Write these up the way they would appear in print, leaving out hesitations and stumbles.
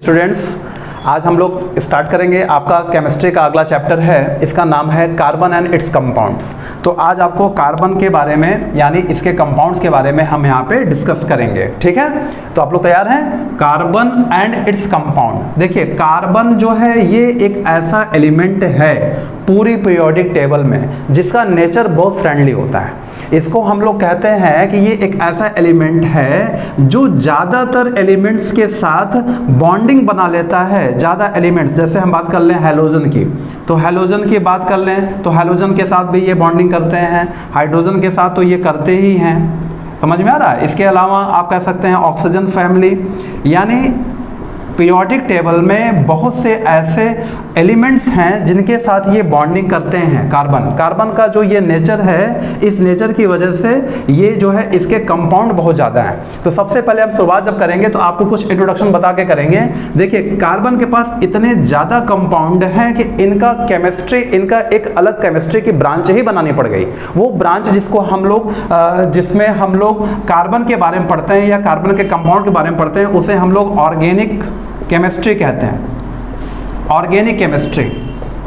Students, आज हम लोग स्टार्ट करेंगे। आपका केमिस्ट्री का अगला चैप्टर है, इसका नाम है कार्बन एंड इट्स कंपाउंड्स। तो आज आपको कार्बन के बारे में यानी इसके कंपाउंड्स के बारे में हम यहाँ पे डिस्कस करेंगे। ठीक है, तो आप लोग तैयार हैं? Carbon and its compound. देखिए, कार्बन जो है ये एक ऐसा एलिमेंट है पूरी पीरियोडिक टेबल में जिसका नेचर बहुत फ्रेंडली होता है। इसको हम लोग कहते हैं कि ये एक ऐसा एलिमेंट है जो ज़्यादातर एलिमेंट्स के साथ बॉन्डिंग बना लेता है। ज़्यादा एलिमेंट्स, जैसे हम बात कर लें हैलोजन की, तो हैलोजन की बात कर लें तो हैलोजन के साथ भी ये बॉन्डिंग करते हैं, हाइड्रोजन के साथ तो ये करते ही हैं। समझ में आ रहा है? इसके अलावा आप कह सकते हैं ऑक्सीजन फैमिली, यानी पीरियोडिक टेबल में बहुत से ऐसे एलिमेंट्स हैं जिनके साथ ये बॉन्डिंग करते हैं। कार्बन का जो ये नेचर है, इस नेचर की वजह से ये जो है इसके कंपाउंड बहुत ज़्यादा हैं। तो सबसे पहले हम शुरुआत जब करेंगे तो आपको कुछ इंट्रोडक्शन बता के करेंगे। देखिए, कार्बन के पास इतने ज़्यादा कंपाउंड हैं कि इनका केमिस्ट्री, इनका एक अलग केमिस्ट्री की ब्रांच ही बनानी पड़ गई। वो ब्रांच जिसको हम लोग जिसमें हम लोग कार्बन के बारे में पढ़ते हैं या कार्बन के कंपाउंड के बारे में पढ़ते हैं, उसे हम लोग ऑर्गेनिक केमिस्ट्री कहते हैं। Organic chemistry.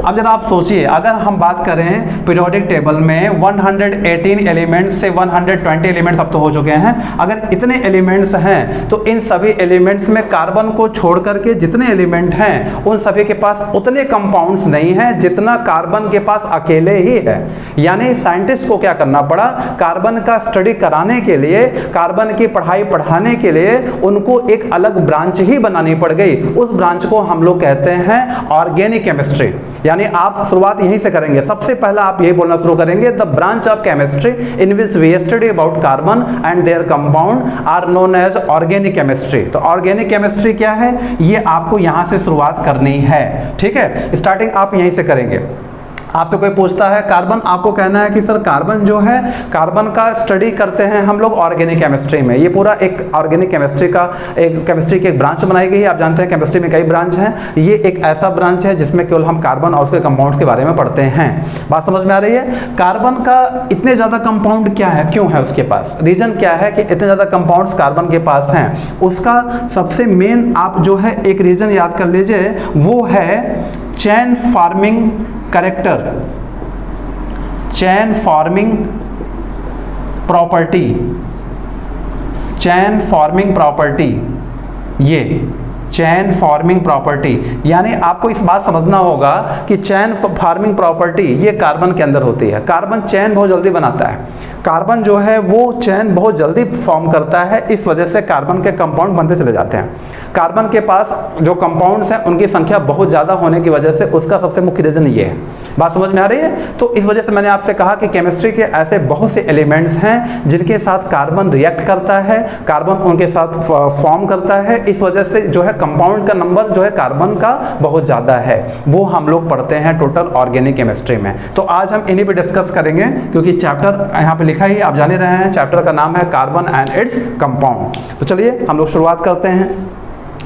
अब जरा आप सोचिए, अगर हम बात करें पीरियोडिक टेबल में 118 एलिमेंट्स से 120 एलिमेंट्स अब तो हो चुके हैं। अगर इतने एलिमेंट्स हैं तो इन सभी एलिमेंट्स में कार्बन को छोड़ करके जितने एलिमेंट हैं उन सभी के पास उतने कंपाउंड्स नहीं हैं जितना कार्बन के पास अकेले ही है। यानी साइंटिस्ट को क्या करना पड़ा, कार्बन का स्टडी कराने के लिए, कार्बन की पढ़ाई पढ़ाने के लिए उनको एक अलग ब्रांच ही बनानी पड़ गई। उस ब्रांच को हम लोग कहते हैं ऑर्गेनिक केमिस्ट्री। यानी आप शुरुआत यहीं से करेंगे। सबसे पहला आप यही बोलना शुरू करेंगे, the branch of chemistry in which we study about carbon and their compound are known as organic chemistry. तो ऑर्गेनिक केमिस्ट्री क्या है, ये आपको यहां से शुरुआत करनी है। ठीक है, स्टार्टिंग आप यहीं से करेंगे। आपसे कोई पूछता है कार्बन, आपको कहना है कि सर कार्बन जो है, कार्बन का स्टडी करते हैं हम लोग ऑर्गेनिक केमिस्ट्री में। ये पूरा एक ऑर्गेनिक केमिस्ट्री का एक केमिस्ट्री की एक ब्रांच बनाई गई है। आप जानते हैं केमिस्ट्री में कई ब्रांच हैं, ये एक ऐसा ब्रांच है जिसमें केवल हम कार्बन और उसके कंपाउंड्स के बारे में पढ़ते हैं। बात समझ में आ रही है? कार्बन का इतने ज़्यादा कंपाउंड क्या है, क्यों है उसके पास, रीज़न क्या है कि इतने ज़्यादा कंपाउंड्स कार्बन के पास हैं? उसका सबसे मेन आप जो है एक रीज़न याद कर लीजिए, वो है चेन फार्मिंग कैरेक्टर, चैन फॉर्मिंग प्रॉपर्टी, चैन फॉर्मिंग प्रॉपर्टी। ये चैन फॉर्मिंग प्रॉपर्टी, यानी आपको इस बात समझना होगा कि चैन फॉर्मिंग प्रॉपर्टी ये कार्बन के अंदर होती है। कार्बन चैन बहुत जल्दी बनाता है, कार्बन जो है वो चैन बहुत जल्दी फॉर्म करता है, इस वजह से कार्बन के कंपाउंड बनते चले जाते हैं। कार्बन के पास जो कंपाउंड्स हैं उनकी संख्या बहुत ज़्यादा होने की वजह से उसका सबसे मुख्य रीज़न ये है। बात समझ में आ रही है? तो इस वजह से मैंने आपसे कहा कि केमिस्ट्री के ऐसे बहुत से एलिमेंट्स हैं जिनके साथ कार्बन रिएक्ट करता है, कार्बन उनके साथ फॉर्म करता है, इस वजह से जो है कंपाउंड का नंबर जो है कार्बन का बहुत ज़्यादा है। वो हम लोग पढ़ते हैं टोटल ऑर्गेनिक केमिस्ट्री में। तो आज हम इन्हीं पर डिस्कस करेंगे, क्योंकि चैप्टर यहाँ पर लिखा ही आप जाने रहे हैं, चैप्टर का नाम है कार्बन एंड इट्स कंपाउंड। तो चलिए हम लोग शुरुआत करते हैं।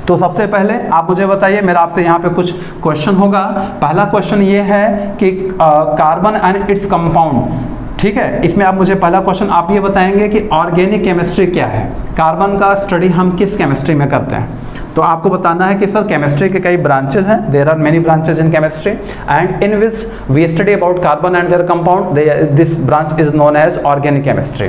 तो सबसे पहले आप मुझे बताइए, मेरा आपसे यहाँ पे कुछ क्वेश्चन होगा। पहला क्वेश्चन ये है कि कार्बन एंड इट्स कंपाउंड। ठीक है, इसमें आप मुझे पहला क्वेश्चन आप ये बताएंगे कि ऑर्गेनिक केमिस्ट्री क्या है, कार्बन का स्टडी हम किस केमिस्ट्री में करते हैं। तो आपको बताना है कि सर केमिस्ट्री के कई ब्रांचेज हैं, there are many branches in chemistry and in which we study about carbon and their compound, this branch is known as organic chemistry.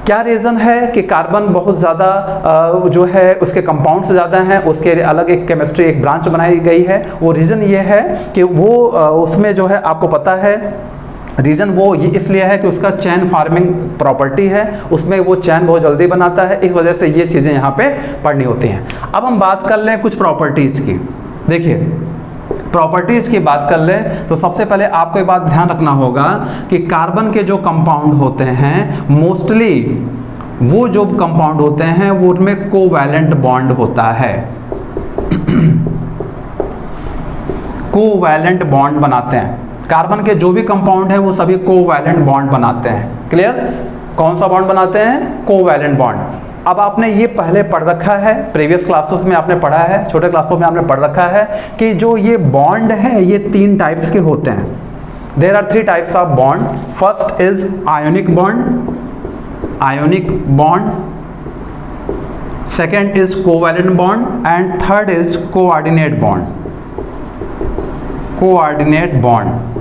क्या रीज़न है कि कार्बन बहुत ज़्यादा जो है उसके कंपाउंड से ज़्यादा हैं, उसके अलग एक केमिस्ट्री एक ब्रांच बनाई गई है? वो रीज़न ये है कि वो उसमें जो है आपको पता है रीज़न वो ये इसलिए है कि उसका चैन फार्मिंग प्रॉपर्टी है, उसमें वो चैन बहुत जल्दी बनाता है, इस वजह से ये चीज़ें यहाँ पे पढ़नी होती हैं। अब हम बात कर लें कुछ प्रॉपर्टीज़ की। देखिए, प्रॉपर्टीज़ की बात कर लें तो सबसे पहले आपको एक बात ध्यान रखना होगा कि कार्बन के जो कंपाउंड होते हैं मोस्टली वो जो कंपाउंड होते हैं वो उनमें कोवैलेंट बॉन्ड होता है, कोवैलेंट बॉन्ड बनाते हैं। कार्बन के जो भी कंपाउंड है वो सभी कोवैलेंट बॉन्ड बनाते हैं। क्लियर? कौन सा बॉन्ड बनाते हैं? Covalent bond. अब आपने ये पहले पढ़ रखा है, प्रीवियस क्लासेस में आपने पढ़ा है, छोटे क्लासों में आपने पढ़ रखा है कि जो ये बॉन्ड है ये 3 टाइप्स के होते हैं। There are 3 types of bond. First is ionic bond, ionic bond. Second is covalent bond and third is coordinate bond. Coordinate bond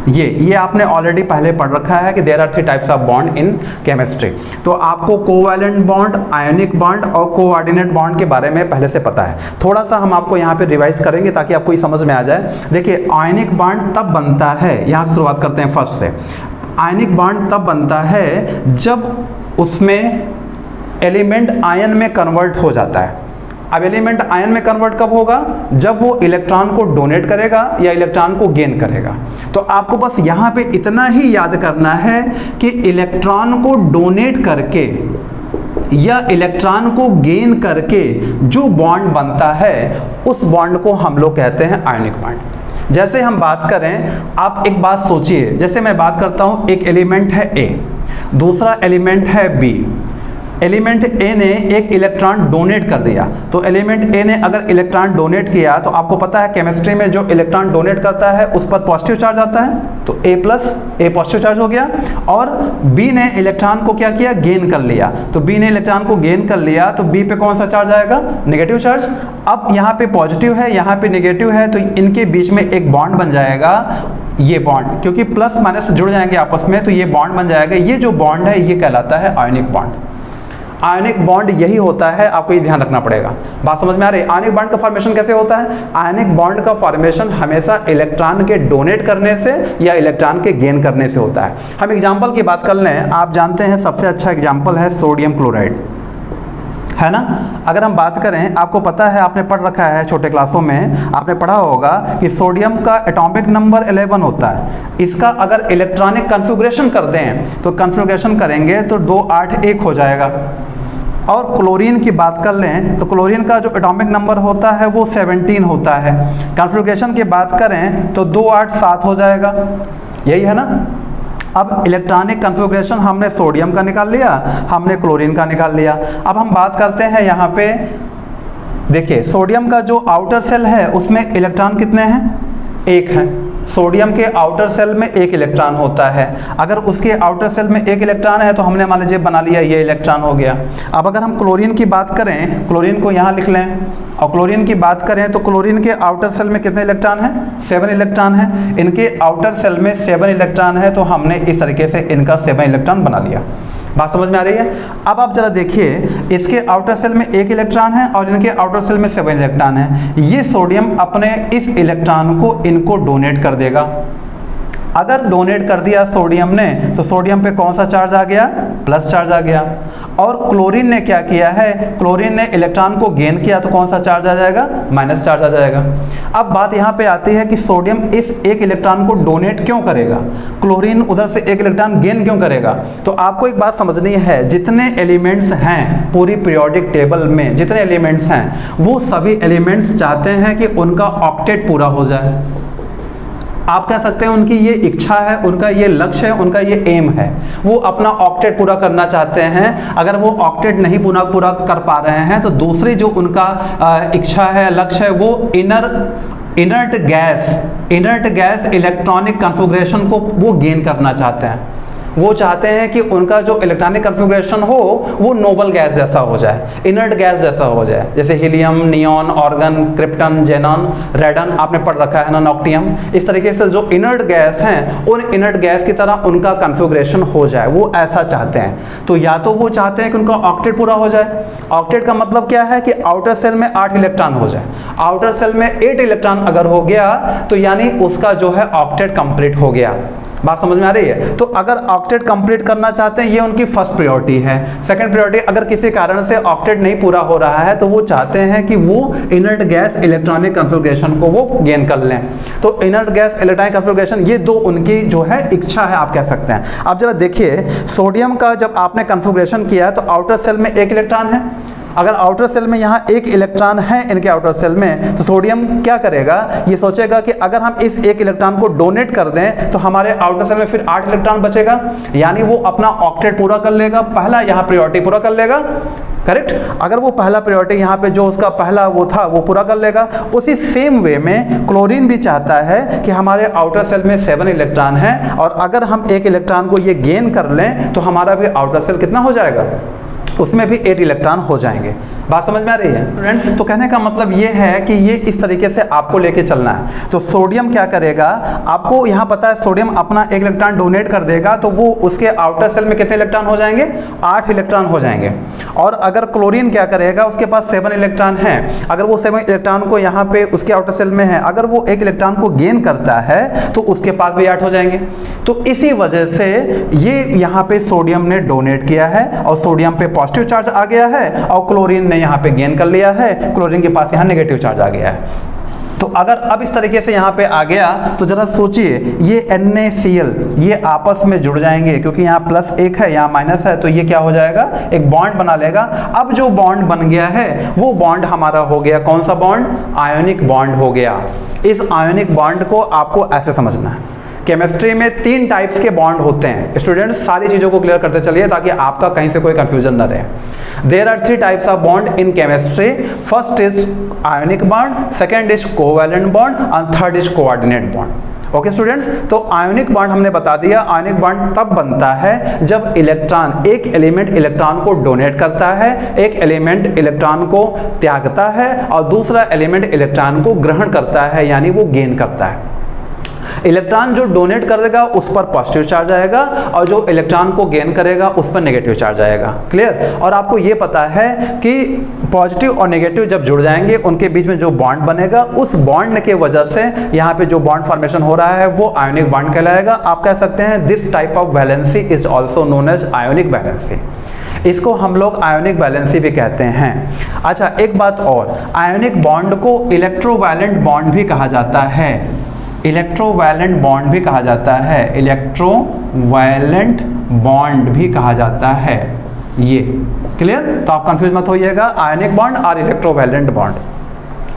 ये आपने ऑलरेडी पहले पढ़ रखा है कि there are 3 types of bond in chemistry. तो आपको कोवैलेंट बॉन्ड, आयोनिक बॉन्ड और कोऑर्डिनेट बॉन्ड के बारे में पहले से पता है। थोड़ा सा हम आपको यहाँ पे रिवाइज करेंगे ताकि आपको ये समझ में आ जाए। देखिए आयोनिक बॉन्ड तब बनता है, यहाँ शुरुआत करते हैं फर्स्ट से। आयोनिक बॉन्ड तब बनता है जब उसमें एलिमेंट आयन में कन्वर्ट हो जाता है। अब एलिमेंट आयन में कन्वर्ट कब होगा? जब वो इलेक्ट्रॉन को डोनेट करेगा या इलेक्ट्रॉन को गेन करेगा। तो आपको बस यहाँ पे इतना ही याद करना है कि इलेक्ट्रॉन को डोनेट करके या इलेक्ट्रॉन को गेन करके जो बॉन्ड बनता है उस बॉन्ड को हम लोग कहते हैं आयोनिक बॉन्ड। जैसे हम बात करें, आप एक बात सोचिए, जैसे मैं बात करता हूँ, एक एलिमेंट है ए, दूसरा एलिमेंट है बी। एलिमेंट ए ने एक इलेक्ट्रॉन डोनेट कर दिया, तो एलिमेंट ए ने अगर इलेक्ट्रॉन डोनेट किया तो आपको पता है केमिस्ट्री में जो इलेक्ट्रॉन डोनेट करता है उस पर पॉजिटिव चार्ज आता है, तो ए प्लस, ए पॉजिटिव चार्ज हो गया। और बी ने इलेक्ट्रॉन को क्या किया? गेन कर लिया, तो बी ने इलेक्ट्रॉन को गेन कर लिया, तो बी पे कौन सा चार्ज आएगा? Negative charge. अब यहाँ पे पॉजिटिव है, यहाँ पे नेगेटिव है, तो इनके बीच में एक बॉन्ड बन जाएगा। ये बॉन्ड क्योंकि प्लस माइनस जुड़ जाएंगे आपस में, तो ये बॉन्ड बन जाएगा। ये जो बॉन्ड है ये कहलाता है आयोनिक बॉन्ड। आयनिक बॉन्ड यही होता है, आपको ये ध्यान रखना पड़ेगा। बात समझ में आ रही है? आयनिक बॉन्ड का फॉर्मेशन कैसे होता है? आयनिक बॉन्ड का फॉर्मेशन हमेशा इलेक्ट्रॉन के डोनेट करने से या इलेक्ट्रॉन के गेन करने से होता है। हम एग्जांपल की बात कर लें, आप जानते हैं सबसे अच्छा एग्जांपल है सोडियम क्लोराइड, है ना। अगर हम बात करें, आपको पता है, आपने पढ़ रखा है छोटे क्लासों में, आपने पढ़ा होगा कि सोडियम का एटॉमिक नंबर 11 होता है। इसका अगर इलेक्ट्रॉनिक कन्फिग्रेशन कर दें, तो कन्फिग्रेशन करेंगे तो 2 8 1 हो जाएगा। और क्लोरीन की बात कर लें तो क्लोरीन का जो एटॉमिक नंबर होता है वो 17 होता है। कन्फिग्रेशन की बात करें तो 2 8 7 हो जाएगा, यही है ना। अब इलेक्ट्रॉनिक कन्फिग्रेशन हमने सोडियम का निकाल लिया, हमने क्लोरीन का निकाल लिया। अब हम बात करते हैं यहाँ पे, देखिए सोडियम का जो आउटर सेल है उसमें इलेक्ट्रॉन कितने हैं? 1 है। सोडियम के आउटर सेल में 1 इलेक्ट्रॉन होता है। अगर उसके आउटर सेल में 1 इलेक्ट्रॉन है तो हमने मान लीजिए बना लिया ये इलेक्ट्रॉन हो गया। अब अगर हम क्लोरीन की बात करें, क्लोरीन को यहाँ लिख लें, और क्लोरीन की बात करें तो क्लोरीन के आउटर सेल में कितने इलेक्ट्रॉन हैं? 7 इलेक्ट्रॉन है। इनके आउटर सेल में 7 इलेक्ट्रॉन है, तो हमने इस तरीके से इनका 7 इलेक्ट्रॉन बना लिया। बात समझ में आ रही है? अब आप जरा देखिए, इसके आउटर सेल में 1 इलेक्ट्रॉन है और इनके आउटर सेल में 7 इलेक्ट्रॉन है। ये सोडियम अपने इस इलेक्ट्रॉन को इनको डोनेट कर देगा। अगर डोनेट कर दिया सोडियम ने, तो सोडियम पे कौन सा चार्ज आ गया? प्लस चार्ज आ गया। और क्लोरीन ने क्या किया है? क्लोरीन ने इलेक्ट्रॉन को गेन किया, तो कौन सा चार्ज आ जाएगा? माइनस चार्ज आ जाएगा। अब बात यहाँ पे आती है कि सोडियम इस 1 इलेक्ट्रॉन को डोनेट क्यों करेगा, क्लोरीन उधर से 1 इलेक्ट्रॉन गेन क्यों करेगा? तो आपको एक बात समझनी है, जितने एलिमेंट्स हैं पूरी पीरियोडिक टेबल में, जितने एलिमेंट्स हैं वो सभी एलिमेंट्स चाहते हैं कि उनका ऑक्टेट पूरा हो जाए। आप कह सकते हैं उनकी ये इच्छा है, उनका ये लक्ष्य है, उनका ये एम है, वो अपना ऑक्टेट पूरा करना चाहते हैं। अगर वो ऑक्टेट नहीं पूरा कर पा रहे हैं तो दूसरी जो उनका इच्छा है, लक्ष्य है, वो इनर्ट गैस इलेक्ट्रॉनिक कन्फिग्रेशन को वो गेन करना चाहते हैं। वो चाहते हैं कि उनका जो इलेक्ट्रॉनिक कन्फिग्रेशन हो वो नोबल गैस जैसा हो जाए, इनर्ट गैस जैसा हो जाए, जैसे helium, neon, organ, krypton, xenon, रेडन, आपने पढ़ रखा है ना, नॉक्टियम। इस तरीके से जो इनर्ट गैस हैं उन इनर्ट गैस की तरह उनका कन्फिग्रेशन हो जाए, वो ऐसा चाहते हैं। तो या तो वो चाहते हैं कि उनका ऑक्टेट पूरा हो जाए। ऑक्टेट का मतलब क्या है कि आउटर सेल में 8 इलेक्ट्रॉन हो जाए। आउटर सेल में 8 इलेक्ट्रॉन अगर हो गया तो यानी उसका जो है ऑक्टेट कंप्लीट हो गया। बात समझ में आ रही है? तो अगर ऑक्टेट कंप्लीट करना चाहते हैं, ये उनकी फर्स्ट प्रायोरिटी है। सेकंड प्रायोरिटी, अगर किसी कारण से ऑक्टेट नहीं पूरा हो रहा है तो वो चाहते हैं कि वो इनर्ट गैस इलेक्ट्रॉनिक कन्फिग्रेशन को वो गेन कर लें। तो इनर्ट गैस इलेक्ट्रॉनिक कन्फिग्रेशन, ये 2 उनकी जो है इच्छा है, आप कह सकते हैं। अब जरा देखिए, सोडियम का जब आपने कन्फिग्रेशन किया तो आउटर सेल में 1 इलेक्ट्रॉन है। अगर आउटर सेल में यहाँ 1 इलेक्ट्रॉन है इनके आउटर सेल में, तो सोडियम क्या करेगा? ये सोचेगा कि अगर हम इस 1 इलेक्ट्रॉन को डोनेट कर दें तो हमारे आउटर सेल में फिर 8 इलेक्ट्रॉन बचेगा, यानी वो अपना ऑक्टेट पूरा कर लेगा, पहला यहाँ प्रायोरिटी पूरा कर लेगा। करेक्ट? अगर वो पहला प्रायोरिटी यहाँ पे जो उसका पहला वो था वो पूरा कर लेगा। उसी सेम वे में क्लोरीन भी चाहता है कि हमारे आउटर सेल में 7 इलेक्ट्रॉन है और अगर हम 1 इलेक्ट्रॉन को ये गेन कर लें तो हमारा भी आउटर सेल कितना हो जाएगा? उसमें भी 8 इलेक्ट्रॉन हो जाएंगे। बात समझ में आ रही है स्टूडेंट्स? तो कहने का मतलब ये है कि ये इस तरीके से आपको लेके चलना है। तो सोडियम क्या करेगा, आपको यहाँ पता है सोडियम अपना 1 इलेक्ट्रॉन डोनेट कर देगा, तो वो उसके आउटर सेल में कितने इलेक्ट्रॉन हो जाएंगे, 8 इलेक्ट्रॉन हो जाएंगे। और अगर क्लोरीन क्या करेगा, उसके पास 7 इलेक्ट्रॉन है, अगर वो 7 इलेक्ट्रॉन को यहाँ पे उसके आउटर सेल में है, अगर वो 1 इलेक्ट्रॉन को गेन करता है तो उसके पास भी 8 हो जाएंगे। तो इसी वजह से ये यहाँ पे सोडियम ने डोनेट किया है और सोडियम पे पॉजिटिव चार्ज आ गया है और क्लोरीन ने यहाँ पे गेन कर लिया है, क्लोरीन के पास यहाँ नेगेटिव चार्ज आ गया है। तो अगर अब इस तरीके से यहाँ पे आ गया तो जरा सोचिए, ये NaCl ये आपस में जुड़ जाएंगे, क्योंकि यहाँ +1 है यहाँ माइनस है, तो ये क्या हो जाएगा, एक बॉन्ड बना लेगा। अब जो बॉन्ड बन गया है वो बॉन्ड हमारा हो गया कौन सा बॉन्ड, आयोनिक बॉन्ड हो गया। इस आयोनिक बॉन्ड को आपको ऐसे समझना है। केमिस्ट्री में 3 टाइप्स के बॉन्ड होते हैं। स्टूडेंट्स सारी चीज़ों को क्लियर करते चलिए ताकि आपका कहीं से कोई कंफ्यूजन न रहे। There are 3 types of bond in chemistry. First is ionic bond, second is covalent bond और third is coordinate bond. Okay students, तो आयोनिक बॉन्ड हमने बता दिया। आयोनिक बॉन्ड तब बनता है जब इलेक्ट्रॉन, एक एलिमेंट इलेक्ट्रॉन को डोनेट करता है, एक एलिमेंट इलेक्ट्रॉन को त्यागता है और दूसरा एलिमेंट इलेक्ट्रॉन को ग्रहण करता है, यानी वो गेन करता है। इलेक्ट्रॉन जो डोनेट करेगा उस पर पॉजिटिव चार्ज आएगा और जो इलेक्ट्रॉन को गेन करेगा उस पर नेगेटिव चार्ज आएगा। क्लियर? और आपको ये पता है कि पॉजिटिव और नेगेटिव जब जुड़ जाएंगे उनके बीच में जो बॉन्ड बनेगा, उस बॉन्ड के वजह से यहाँ पे जो बॉन्ड फॉर्मेशन हो रहा है वो आयोनिक बॉन्ड कहलाएगा। आप कह सकते हैं this type of valency is also known as ionic valency. इसको हम लोग आयोनिक वैलेंसी भी कहते हैं। अच्छा, एक बात और, आयोनिक बॉन्ड को इलेक्ट्रोवैलेंट बॉन्ड भी कहा जाता है। इलेक्ट्रोवैलेंट बॉन्ड भी कहा जाता है, इलेक्ट्रोवैलेंट बॉन्ड भी कहा जाता है ये। क्लियर? तो आप कंफ्यूज मत होइएगा, आयनिक बॉन्ड और इलेक्ट्रोवैलेंट बॉन्ड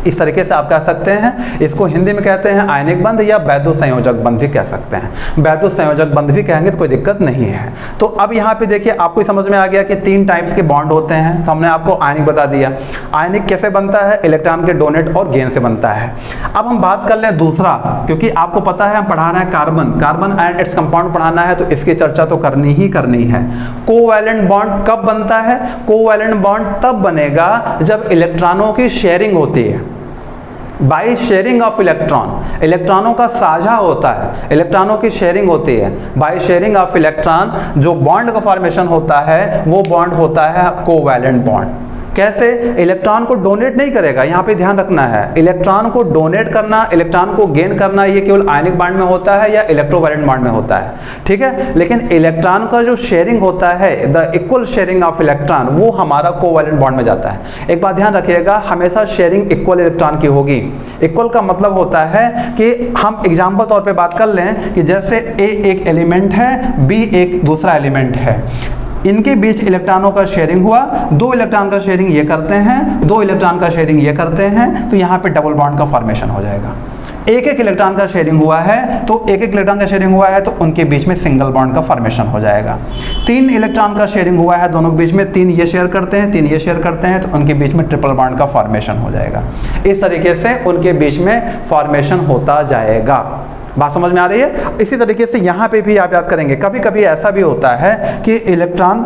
इस तरीके से आप कह सकते हैं। इसको हिंदी में कहते हैं आयनिक बंध या वैद्युत संयोजक बंध भी कह सकते हैं। वैद्युत संयोजक बंध भी कहेंगे तो कोई दिक्कत नहीं है। तो अब यहाँ पे देखिए आपको समझ में आ गया कि 3 टाइप्स के बॉन्ड होते हैं। तो हमने आपको आयनिक बता दिया। आयनिक कैसे बनता है, इलेक्ट्रॉन के डोनेट और गेन से बनता है। अब हम बात कर लें दूसरा, क्योंकि आपको पता है हम पढ़ा रहे हैं कार्बन एंड इट्स कंपाउंड पढ़ाना है, तो इसकी चर्चा तो करनी ही करनी है। कोवैलेंट बॉन्ड कब बनता है? कोवैलेंट बॉन्ड तब बनेगा जब इलेक्ट्रॉनों की शेयरिंग होती है, बाई शेयरिंग ऑफ इलेक्ट्रॉन। इलेक्ट्रॉनों का साझा होता है, इलेक्ट्रॉनों की शेयरिंग होती है। बाई शेयरिंग ऑफ इलेक्ट्रॉन जो बॉन्ड का फॉर्मेशन होता है वो बॉन्ड होता है कोवैलेंट बॉन्ड। कैसे? इलेक्ट्रॉन को डोनेट नहीं करेगा, यहाँ पे ध्यान रखना है। इलेक्ट्रॉन को डोनेट करना, इलेक्ट्रॉन को गेन करना, ये केवल आयनिक बॉन्ड में होता है या इलेक्ट्रोवैलेंट बॉन्ड में होता है, ठीक है। लेकिन इलेक्ट्रॉन का जो शेयरिंग होता है, the equal sharing of electron, वो हमारा कोवैलेंट बॉन्ड में जाता है। एक बात ध्यान रखिएगा, हमेशा शेयरिंग इक्वल इलेक्ट्रॉन की होगी। इक्वल का मतलब होता है कि हम एग्जाम्पल तौर पर बात कर लें कि जैसे ए एक एलिमेंट है, बी एक दूसरा एलिमेंट है, इनके बीच इलेक्ट्रॉनों का शेयरिंग हुआ, 2 इलेक्ट्रॉन का शेयरिंग ये करते हैं, 2 इलेक्ट्रॉन का शेयरिंग ये करते हैं, तो यहाँ पे डबल बॉन्ड का फॉर्मेशन हो जाएगा। एक इलेक्ट्रॉन का शेयरिंग हुआ है तो एक इलेक्ट्रॉन का शेयरिंग हुआ है तो उनके बीच में सिंगल बॉन्ड का फॉर्मेशन हो जाएगा। 3 इलेक्ट्रॉन का शेयरिंग हुआ है दोनों के बीच में, 3 ये शेयर करते हैं, 3 ये शेयर करते हैं, तो उनके बीच में ट्रिपल बॉन्ड का फॉर्मेशन हो जाएगा। इस तरीके से उनके बीच में फॉर्मेशन होता जाएगा। बात समझ में आ रही है? इसी तरीके से यहाँ पे भी आप याद करेंगे, कभी कभी ऐसा भी होता है कि इलेक्ट्रॉन,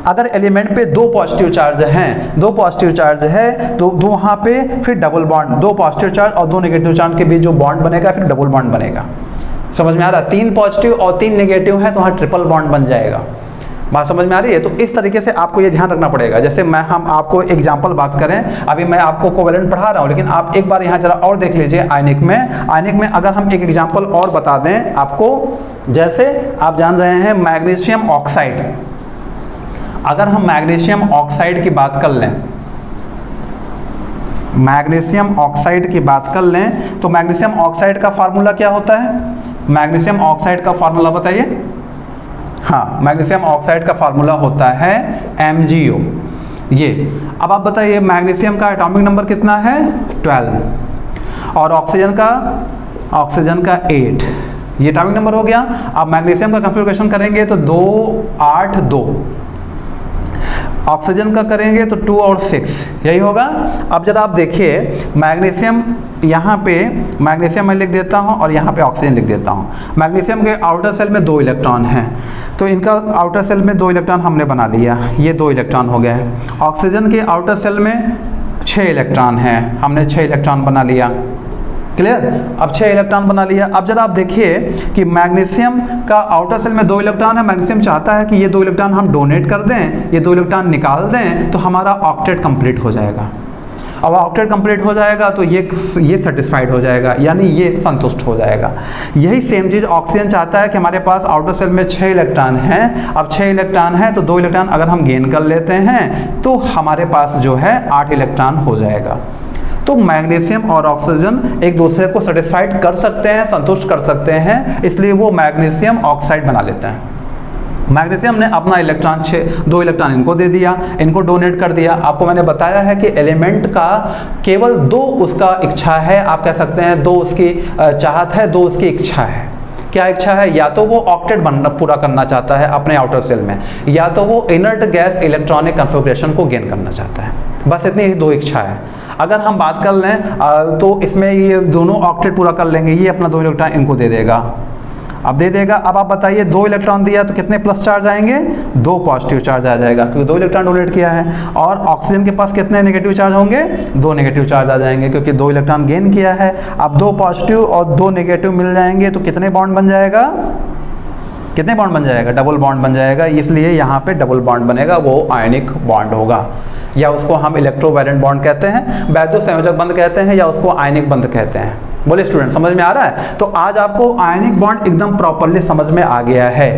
अगर एलिमेंट पे 2 पॉजिटिव चार्ज हैं, 2 पॉजिटिव चार्ज है तो वहाँ पे फिर डबल बॉन्ड, 2 पॉजिटिव चार्ज और 2 नेगेटिव चार्ज के बीच जो बॉन्ड बनेगा फिर डबल बॉन्ड बनेगा। समझ में आ रहा है? 3 पॉजिटिव और 3 नेगेटिव है तो वहाँ ट्रिपल बॉन्ड बन जाएगा। बात समझ में आ रही है? तो इस तरीके से आपको ये ध्यान रखना पड़ेगा। जैसे हम आपको एग्जांपल बात करें, अभी मैं आपको कोवैलेंट पढ़ा रहा हूँ, लेकिन आप एक बार यहाँ जरा और देख लीजिए आयनिक में अगर हम एक एग्जांपल और बता दें आपको, जैसे आप जान रहे हैं मैग्नीशियम ऑक्साइड। अगर हम मैग्नीशियम ऑक्साइड की बात कर लें, मैग्नीशियम ऑक्साइड की बात कर लें तो मैग्नीशियम ऑक्साइड का फार्मूला क्या होता है? मैग्नीशियम ऑक्साइड का फार्मूला बताइए। हाँ, मैग्नीशियम ऑक्साइड का फार्मूला होता है MgO। ये अब आप बताइए मैग्नीशियम का एटॉमिक नंबर कितना है? 12 और ऑक्सीजन का 8। ये एटॉमिक नंबर हो गया। अब मैग्नीशियम का कॉन्फ़िगरेशन करेंगे तो 2 8 2। ऑक्सीजन का करेंगे तो 2 और 6 यही होगा। अब जरा आप देखिए मैग्नीशियम, यहाँ पे मैग्नीशियम मैं लिख देता हूँ और यहाँ पे ऑक्सीजन लिख देता हूँ। मैग्नीशियम के आउटर सेल में 2 इलेक्ट्रॉन हैं, तो इनका आउटर सेल में 2 इलेक्ट्रॉन हमने बना लिया, ये 2 इलेक्ट्रॉन हो गए। ऑक्सीजन के आउटर सेल में 6 इलेक्ट्रॉन हैं, हमने 6 इलेक्ट्रॉन बना लिया। क्लियर? अब 6 इलेक्ट्रॉन बना लिया। अब जरा आप देखिए कि मैग्नीशियम का आउटर सेल में 2 इलेक्ट्रॉन है, मैग्नीशियम चाहता है कि ये 2 इलेक्ट्रॉन हम डोनेट कर दें, ये 2 इलेक्ट्रॉन निकाल दें तो हमारा ऑक्टेट कंप्लीट हो जाएगा। अब ऑक्टेट कंप्लीट हो जाएगा तो ये सेटिस्फाइड हो जाएगा, यानी ये संतुष्ट हो जाएगा। यही सेम चीज़ ऑक्सीजन चाहता है कि हमारे पास आउटर सेल में 6 इलेक्ट्रॉन हैं। अब 6 इलेक्ट्रॉन है तो 2 इलेक्ट्रॉन अगर हम गेन कर लेते हैं तो हमारे पास जो है 8 इलेक्ट्रॉन हो जाएगा। तो मैग्नीशियम और ऑक्सीजन एक दूसरे को सेटिस्फाइड कर सकते हैं, संतुष्ट कर सकते हैं, इसलिए वो मैग्नीशियम ऑक्साइड बना लेते हैं। मैग्नीशियम ने अपना इलेक्ट्रॉन 2 इलेक्ट्रॉन इनको दे दिया, इनको डोनेट कर दिया। आपको मैंने बताया है कि एलिमेंट का केवल 2 उसका इच्छा है, आप कह सकते हैं 2 उसकी चाहत है, 2 उसकी इच्छा है। क्या इच्छा है? या तो वो ऑक्टेट बनना पूरा करना चाहता है अपने आउटर सेल में, या तो वो इनर्ट गैस इलेक्ट्रॉनिक कन्फिग्रेशन को गेन करना चाहता है। बस इतनी ही 2 इच्छा है। अगर हम बात कर लें तो इसमें ये दोनों ऑक्टेट पूरा कर लेंगे, ये अपना 2 इलेक्ट्रॉन इनको दे देगा। अब दे देगा, अब आप बताइए 2 इलेक्ट्रॉन दिया तो कितने प्लस चार्ज आएंगे? 2 पॉजिटिव चार्ज आ जाएगा, क्योंकि 2 इलेक्ट्रॉन डोनेट किया है। और ऑक्सीजन के पास कितने नेगेटिव चार्ज होंगे? 2 नेगेटिव चार्ज आ जाएंगे, क्योंकि 2 इलेक्ट्रॉन गेन किया है। अब 2 पॉजिटिव और 2 नेगेटिव मिल जाएंगे तो कितने बॉन्ड बन जाएगा? कितने बॉन्ड बन जाएगा? डबल बॉन्ड बन जाएगा। इसलिए यहाँ पे डबल बॉन्ड बनेगा, वो आयनिक बॉन्ड होगा, या उसको हम इलेक्ट्रोवैलेंट बॉन्ड कहते हैं, वैद्युत संयोजक बंध कहते हैं, या उसको आयनिक बंध कहते हैं। बोले स्टूडेंट, समझ में आ रहा है? तो आज आपको आयनिक बॉन्ड एकदम प्रॉपर्ली समझ में आ गया है।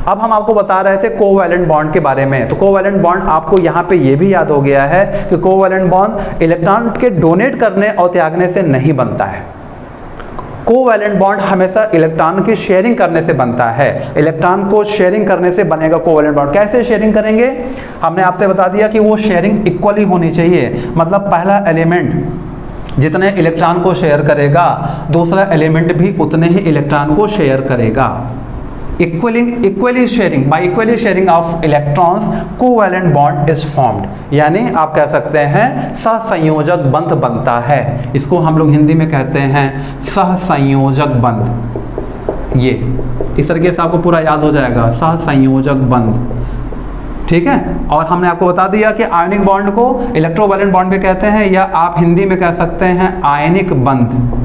अब हम आपको बता रहे थे कोवैलेंट बॉन्ड के बारे में। तो कोवैलेंट बॉन्ड आपको यहाँ पे ये भी याद हो गया है कि कोवैलेंट बॉन्ड इलेक्ट्रॉन के डोनेट करने और त्यागने से नहीं बनता है। कोवैलेंट बॉन्ड हमेशा इलेक्ट्रॉन की शेयरिंग करने से बनता है। इलेक्ट्रॉन को शेयरिंग करने से बनेगा कोवैलेंट बॉन्ड। कैसे शेयरिंग करेंगे? हमने आपसे बता दिया कि वो शेयरिंग इक्वली होनी चाहिए। मतलब पहला एलिमेंट जितने इलेक्ट्रॉन को शेयर करेगा, दूसरा एलिमेंट भी उतने ही इलेक्ट्रॉन को शेयर करेगा। Equally sharing, by equally sharing of electrons covalent bond is formed, यानी आप कह सकते हैं सहसंयोजक बंध बनता है। इसको हम लोग हिंदी में कहते हैं सहसंयोजक बंध। ये इस तरीके से आपको पूरा याद हो जाएगा, सहसंयोजक बंध। ठीक है? और हमने आपको बता दिया कि आयनिक बॉन्ड को इलेक्ट्रोवैलेंट बॉन्ड भी कहते हैं, या आप हिंदी में कह सकते हैं आयनिक बंध।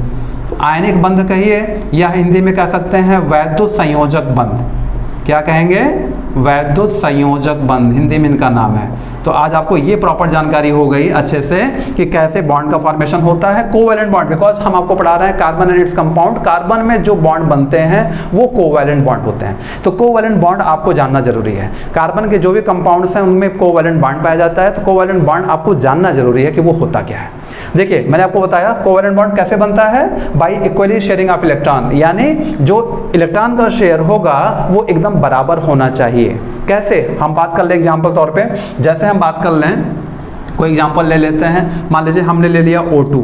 आयनिक बंध कहिए, या हिंदी में कह सकते हैं वैद्युत संयोजक बंध। क्या कहेंगे? वैद्युत संयोजक बंध, हिंदी में इनका नाम है। तो आज आपको ये प्रॉपर जानकारी हो गई अच्छे से कि कैसे बॉन्ड का फॉर्मेशन होता है कोवैलेंट बॉन्ड। बिकॉज हम आपको पढ़ा रहे हैं carbon and its compound, carbon में जो बॉन्ड बनते हैं वो कोवैलेंट बॉन्ड होते हैं। तो कोवैलेंट बॉन्ड आपको जानना जरूरी है। कार्बन के जो भी कंपाउंड्स हैं उनमें कोवैलेंट बॉन्ड पाया जाता है, तो कोवैलेंट बॉन्ड आपको जानना जरूरी है कि वो होता क्या है। देखिए, मैंने आपको बताया कोवैलेंट बॉन्ड कैसे बनता है, by equally sharing of electron, यानी जो इलेक्ट्रॉन का शेयर होगा वो एकदम बराबर होना चाहिए। कैसे? हम बात कर ले एग्जांपल तौर पे, जैसे हम बात कर लें, कोई एग्जांपल ले लेते हैं। मान लीजिए हमने ले लिया O2।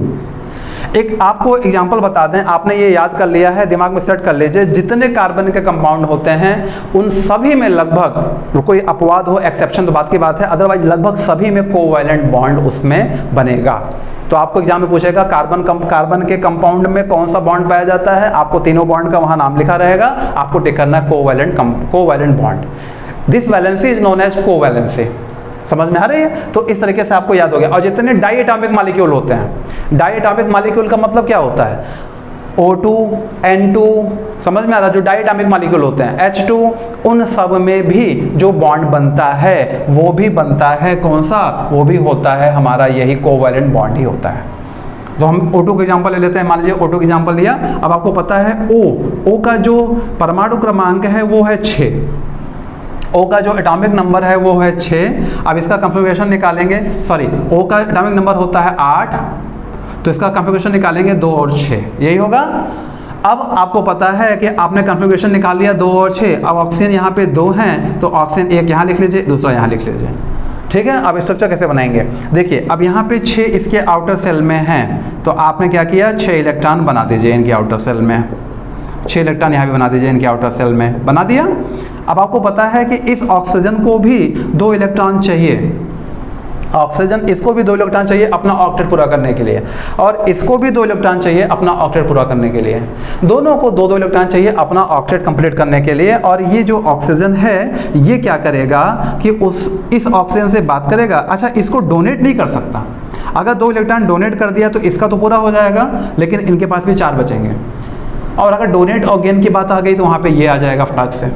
एक आपको एग्जांपल बता दें, आपने ये याद कर लिया है, दिमाग में सेट कर लीजिए, जितने कार्बन के कंपाउंड होते हैं उन सभी में लगभग, कोई अपवाद हो एक्सेप्शन तो बात की बात है, अदरवाइज लगभग सभी में कोवैलेंट बॉन्ड उसमें बनेगा। तो आपको एग्जाम में पूछेगा कार्बन के कंपाउंड में कौन सा बॉन्ड पाया जाता है, आपको तीनों बॉन्ड का वहां नाम लिखा रहेगा, आपको टिक करना covalent bond. This valency is known as covalency. समझ में आ रही है? तो इस तरीके से आपको याद हो गया। और जितने डाई एटॉमिक मॉलिक्यूल होते हैं, डाई एटॉमिक मॉलिक्यूल का मतलब क्या होता है? O2, N2, समझ में आ रहा? जो डाई एटॉमिक मॉलिक्यूल होते हैं, H2, उन सब में भी जो बॉन्ड बनता है वो भी बनता है कौन सा? वो भी होता है हमारा यही कोवैलेंट बॉन्ड ही होता है। तो हम O2 का एग्जांपल ले लेते हैं। मान लीजिए O2 का एग्जांपल लिया। अब आपको पता है O का जो परमाणु क्रमांक है वो है 6। O का जो एटॉमिक नंबर है वो है 6। अब इसका कन्फिग्रेशन निकालेंगे, सॉरी, O का एटॉमिक नंबर होता है 8, तो इसका कन्फिग्रेशन निकालेंगे 2 और 6, यही होगा। अब आपको पता है कि आपने कन्फिग्रेशन निकाल लिया 2 और 6। अब ऑक्सीजन यहाँ पे 2 हैं, तो ऑक्सीजन एक यहाँ लिख लीजिए, दूसरा यहाँ लिख लीजिए। ठीक है? अब स्ट्रक्चर कैसे बनाएंगे? देखिए, अब यहाँ पे 6 इसके आउटर सेल में हैं, तो आपने क्या किया, 6 इलेक्ट्रॉन बना दीजिए इनके आउटर सेल में। 6 इलेक्ट्रॉन यहाँ भी बना दीजिए इनके आउटर सेल में, बना दिया। अब आपको पता है कि इस ऑक्सीजन को भी 2 इलेक्ट्रॉन चाहिए, ऑक्सीजन इसको भी 2 इलेक्ट्रॉन चाहिए अपना ऑक्टेट पूरा करने के लिए, और इसको भी 2 इलेक्ट्रॉन चाहिए अपना ऑक्टेट पूरा करने के लिए। दोनों को 2-2 इलेक्ट्रॉन चाहिए अपना ऑक्टेट कंप्लीट करने के लिए। और ये जो ऑक्सीजन है ये क्या करेगा कि इस ऑक्सीजन से बात करेगा। अच्छा, इसको डोनेट नहीं कर सकता, अगर 2 इलेक्ट्रॉन डोनेट कर दिया तो इसका तो पूरा हो जाएगा, लेकिन इनके पास भी 4 बचेंगे। और अगर डोनेट और गेन की बात आ गई तो वहाँ पे ये आ जाएगा फटाक से,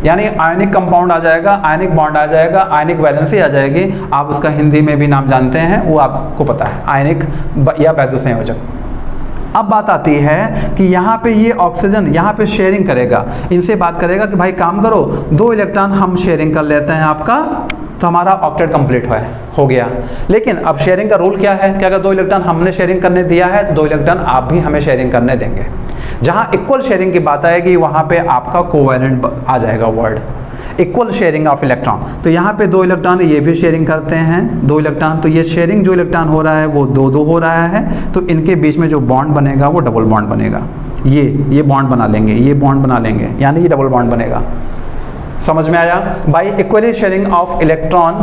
यानी आयनिक कंपाउंड आ जाएगा, आयनिक बॉन्ड आ जाएगा, आयनिक वैलेंसी आ जाएगी। आप उसका हिंदी में भी नाम जानते हैं, वो आपको पता है, आयनिक या वैद्युत संयोजक। अब बात आती है कि यहाँ पे ये ऑक्सीजन यहाँ पे शेयरिंग करेगा, इनसे बात करेगा कि भाई काम करो 2 इलेक्ट्रॉन हम शेयरिंग कर लेते हैं आपका, तो हमारा ऑक्टेट कंप्लीट हो गया। लेकिन अब शेयरिंग का रूल क्या है कि अगर 2 इलेक्ट्रॉन हमने शेयरिंग करने दिया है तो 2 इलेक्ट्रॉन आप भी हमें शेयरिंग करने देंगे। जहाँ इक्वल शेयरिंग की बात आएगी वहाँ पे आपका कोवैलेंट आ जाएगा word, equal sharing of electron. तो यहाँ पे 2 इलेक्ट्रॉन ये भी शेयरिंग करते हैं 2 इलेक्ट्रॉन, तो ये शेयरिंग जो इलेक्ट्रॉन हो रहा है वो 2-2 हो रहा है, तो इनके बीच में जो बॉन्ड बनेगा वो डबल बॉन्ड बनेगा। ये बॉन्ड बना लेंगे, ये बॉन्ड बना लेंगे, यानी ये डबल बॉन्ड बनेगा। समझ में आया? By equally sharing of electron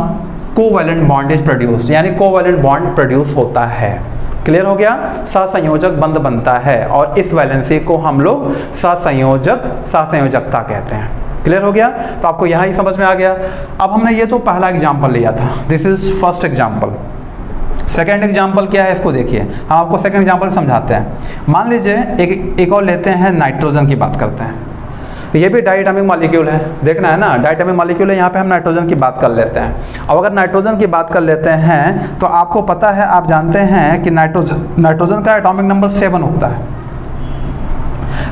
covalent bond is produce, यानी कोवैलेंट बॉन्ड प्रोड्यूस होता है। क्लियर हो गया? सहसंयोजक बंध बनता है और इस वैलेंसी को हम लोग सहसंयोजकता कहते हैं। क्लियर हो गया? तो आपको यहाँ ही समझ में आ गया। अब हमने ये तो पहला एग्जाम्पल लिया था, this is first example. Second example क्या है इसको देखिए, हम आपको सेकेंड एग्जाम्पल समझाते हैं। मान लीजिए एक और लेते हैं, नाइट्रोजन की बात करते हैं। ये भी डायटोमिक मॉलिक्यूल है, देखना है ना, डायटोमिक मॉलिक्यूल है। यहाँ पे हम नाइट्रोजन की बात कर लेते हैं। अब अगर नाइट्रोजन की बात कर लेते हैं तो आपको पता है, आप जानते हैं कि नाइट्रोजन का एटॉमिक नंबर 7 होता है।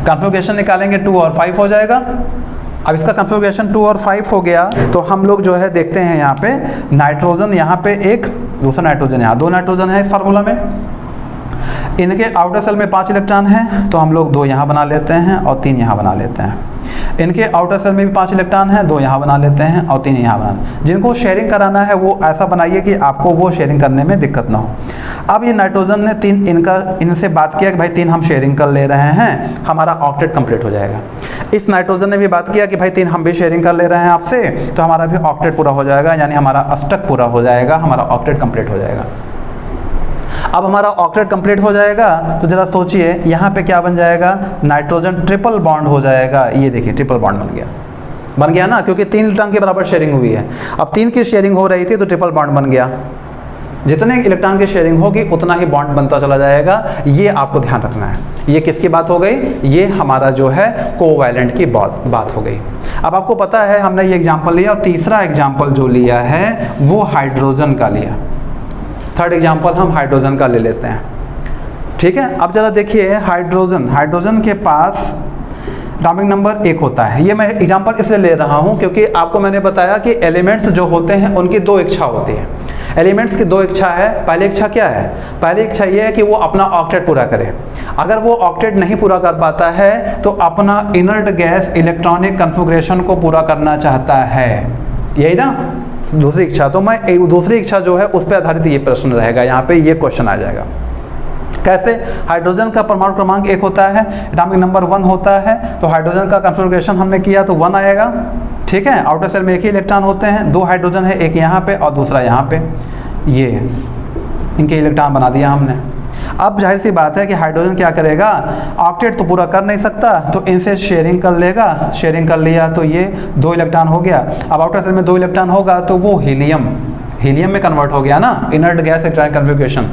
कॉन्फ़िगरेशन निकालेंगे 2 और 5 हो जाएगा। अब इसका कॉन्फ़िगरेशन 2 और 5 हो गया तो हम लोग जो है देखते हैं यहाँ पे नाइट्रोजन, यहाँ पे एक दूसरा नाइट्रोजन, यहाँ 2 नाइट्रोजन है इस फार्मूला में। इनके आउटर सेल में 5 इलेक्ट्रॉन हैं तो हम लोग 2 यहाँ बना लेते हैं और 3 यहाँ बना लेते हैं। इनके आउटर सेल में भी 5 इलेक्ट्रॉन हैं, 2 यहाँ बना लेते हैं और 3 यहाँ बना। जिनको शेयरिंग कराना है वो ऐसा बनाइए कि आपको वो शेयरिंग करने में दिक्कत ना हो। अब ये नाइट्रोजन ने 3 इनसे बात किया कि भाई 3 हम शेयरिंग कर ले रहे हैं, हमारा ऑक्टेट कंप्लीट हो जाएगा। इस नाइट्रोजन ने भी बात किया कि भाई 3 हम भी शेयरिंग कर ले रहे हैं आपसे, तो हमारा भी ऑक्टेट पूरा हो जाएगा, यानी हमारा अष्टक पूरा हो जाएगा, हमारा ऑक्टेट कंप्लीट हो जाएगा। अब हमारा ऑक्टेट कंप्लीट हो जाएगा तो जरा सोचिए यहाँ पे क्या बन जाएगा, नाइट्रोजन ट्रिपल बॉन्ड हो जाएगा। ये देखिए ट्रिपल बॉन्ड बन गया ना, क्योंकि 3 इलेक्ट्रॉन के बराबर शेयरिंग हुई है। अब 3 की शेयरिंग हो रही थी तो ट्रिपल बॉन्ड बन गया। जितने इलेक्ट्रॉन की शेयरिंग होगी उतना ही बॉन्ड बनता चला जाएगा। ये आपको ध्यान रखना है। ये किसकी बात हो गई? ये हमारा जो है कोवैलेंट की बात हो गई। अब आपको पता है हमने ये एग्जाम्पल लिया, और तीसरा एग्जाम्पल जो लिया है वो हाइड्रोजन का लिया। थर्ड एग्जाम्पल हम हाइड्रोजन का ले लेते हैं, ठीक है। अब जरा देखिए हाइड्रोजन के पास एटॉमिक नंबर 1 होता है। ये मैं एग्जाम्पल इसलिए ले रहा हूँ क्योंकि आपको मैंने बताया कि एलिमेंट्स जो होते हैं उनकी 2 इच्छा होती है। एलिमेंट्स की 2 इच्छा है। पहली इच्छा क्या है? पहली इच्छा ये है कि वो अपना ऑक्टेट पूरा करे। अगर वो ऑक्टेट नहीं पूरा कर पाता है तो अपना इनर्ट गैस इलेक्ट्रॉनिक कन्फिगरेशन को पूरा करना चाहता है, यही ना दूसरी इच्छा। तो मैं दूसरी इच्छा जो है उस पर आधारित ये प्रश्न रहेगा, यहाँ पे ये क्वेश्चन आ जाएगा। कैसे? हाइड्रोजन का परमाणु क्रमांक 1 होता है, एटॉमिक नंबर 1 होता है, तो हाइड्रोजन का कन्फिगरेशन हमने किया तो 1 आएगा, ठीक है। आउटर सेल में 1 ही इलेक्ट्रॉन होते हैं, 2 हाइड्रोजन है, एक यहाँ पे और दूसरा यहाँ पे, ये इनके इलेक्ट्रॉन बना दिया हमने। अब जाहिर सी बात है कि हाइड्रोजन क्या करेगा, ऑक्टेट तो पूरा कर नहीं सकता तो इनसे शेयरिंग कर लेगा। शेयरिंग कर लिया तो ये 2 इलेक्ट्रॉन हो गया। अब आउटर सेल में 2 इलेक्ट्रॉन होगा तो वो हीलियम में कन्वर्ट हो गया ना, inert gas electronic configuration.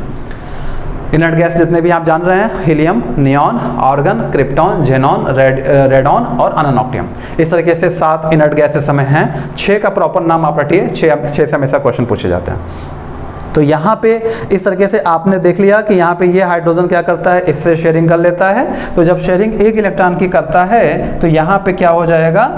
Inert gas जितने भी आप जान रहे हैं, helium, neon, argon, krypton, xenon, radon और अनोनॉक्टियम। इस तरीके से 7 इनर्ट गैसेस हमें हैं। 6 का प्रॉपर नाम आप रटिए, 6 से हमेशा क्वेश्चन पूछे जाते हैं। तो यहाँ पे इस तरीके से आपने देख लिया कि यहाँ पे ये हाइड्रोजन क्या करता है, इससे शेयरिंग कर लेता है। तो जब शेयरिंग 1 इलेक्ट्रॉन की करता है तो यहाँ पे क्या हो जाएगा,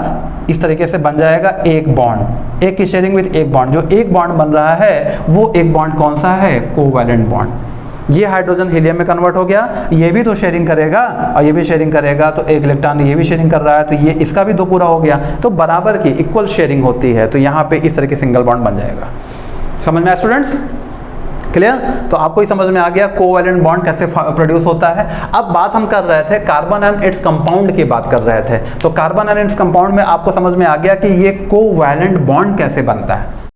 इस तरीके से बन जाएगा एक बॉन्ड, एक की शेयरिंग विद एक बॉन्ड। जो एक बॉन्ड बन रहा है वो एक बॉन्ड कौन सा है? Covalent bond. ये हाइड्रोजन हीलियम में कन्वर्ट हो गया, ये भी तो शेयरिंग करेगा और ये भी शेयरिंग करेगा, तो 1 इलेक्ट्रॉन ये भी शेयरिंग कर रहा है तो ये इसका भी 2 पूरा हो गया। तो बराबर की इक्वल शेयरिंग होती है, तो यहाँ पे इस तरह की सिंगल बॉन्ड बन जाएगा। समझ में आया स्टूडेंट्स? क्लियर? तो आपको ही समझ में आ गया कोवैलेंट बॉन्ड कैसे प्रोड्यूस होता है। अब बात हम कर रहे थे कार्बन एंड इट्स कंपाउंड की बात कर रहे थे। तो कार्बन एंड इट्स कंपाउंड में आपको समझ में आ गया कि ये कोवैलेंट बॉन्ड कैसे बनता है।